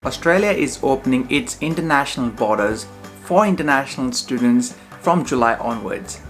Australia is opening its international borders for international students from July onwards.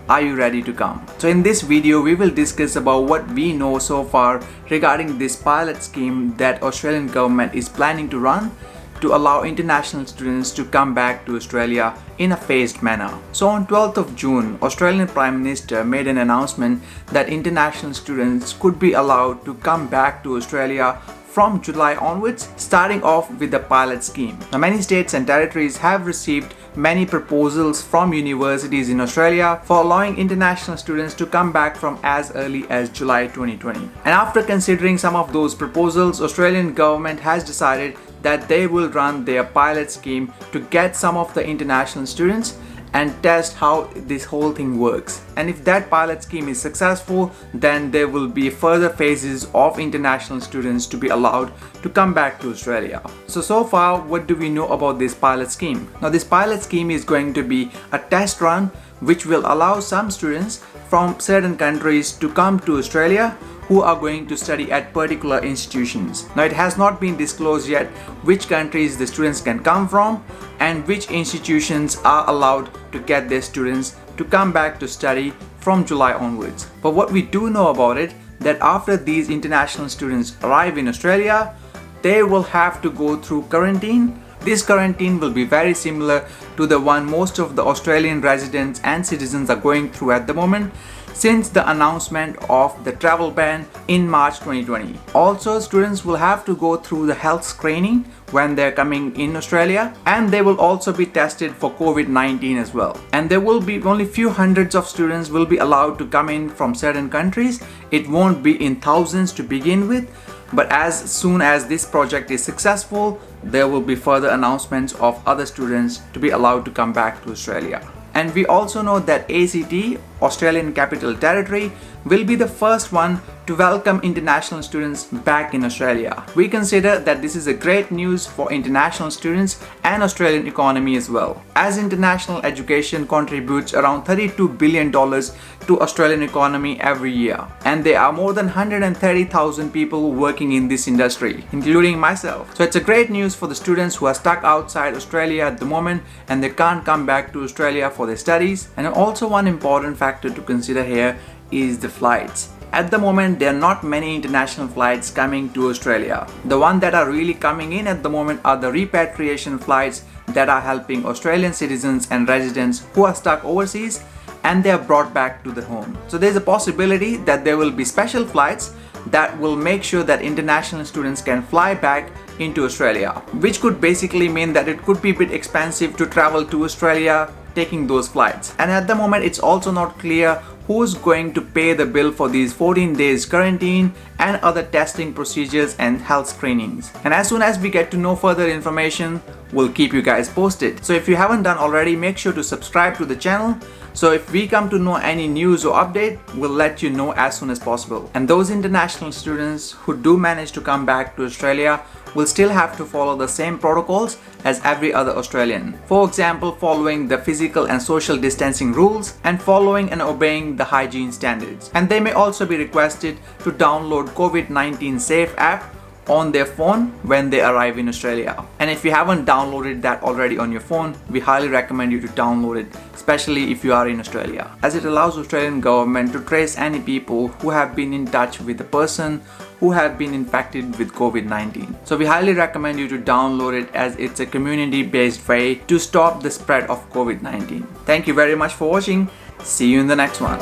Are you ready to come? So in this video, we will discuss about what we know so far regarding this pilot scheme that Australian government is planning to run to allow international students to come back to Australia in a phased manner. So on 12th of June, Australian Prime Minister made an announcement that international students could be allowed to come back to Australia from July onwards, starting off with the pilot scheme. Now, many states and territories have received many proposals from universities in Australia for allowing international students to come back from as early as July 2020. And after considering some of those proposals, Australian government has decided that they will run their pilot scheme to get some of the international students and test how this whole thing works. And if that pilot scheme is successful, then there will be further phases of international students to be allowed to come back to Australia. So far, what do we know about this pilot scheme? Now, this pilot scheme is going to be a test run which will allow some students from certain countries to come to Australia who are going to study at particular institutions. Now, it has not been disclosed yet which countries the students can come from and which institutions are allowed to get their students to come back to study from July onwards. But what we do know about it, that after these international students arrive in Australia, they will have to go through quarantine. This quarantine will be very similar to the one most of the Australian residents and citizens are going through at the moment, since the announcement of the travel ban in March 2020. Also, students will have to go through the health screening when they're coming in Australia, and they will also be tested for COVID-19 as well. And there will be only few hundreds of students will be allowed to come in from certain countries. It won't be in thousands to begin with, but as soon as this project is successful, there will be further announcements of other students to be allowed to come back to Australia. And we also know that ACT, Australian Capital Territory, will be the first one to welcome international students back in Australia. We consider that this is a great news for international students and Australian economy as well, as international education contributes around $32 billion to Australian economy every year. And there are more than 130,000 people working in this industry, including myself. So it's a great news for the students who are stuck outside Australia at the moment and they can't come back to Australia for their studies. And also one important factor to consider here is the flights. At the moment, there are not many international flights coming to Australia. The ones that are really coming in at the moment are the repatriation flights that are helping Australian citizens and residents who are stuck overseas and they are brought back to the home. So there's a possibility that there will be special flights that will make sure that international students can fly back into Australia, which could basically mean that it could be a bit expensive to travel to Australia taking those flights. And at the moment, it's also not clear who's going to pay the bill for these 14 days quarantine and other testing procedures and health screenings. And as soon as we get to know further information, we'll keep you guys posted. So if you haven't done already, make sure to subscribe to the channel. So if we come to know any news or update, we'll let you know as soon as possible. And those international students who do manage to come back to Australia will still have to follow the same protocols as every other Australian. For example, following the physical and social distancing rules and following and obeying the hygiene standards. And they may also be requested to download COVID-19 Safe app on their phone when they arrive in Australia. And if you haven't downloaded that already on your phone, we highly recommend you to download it, especially if you are in Australia, as it allows Australian government to trace any people who have been in touch with the person who have been infected with COVID-19. So we highly recommend you to download it, as it's a community-based way to stop the spread of COVID-19. Thank you very much for watching. See you in the next one.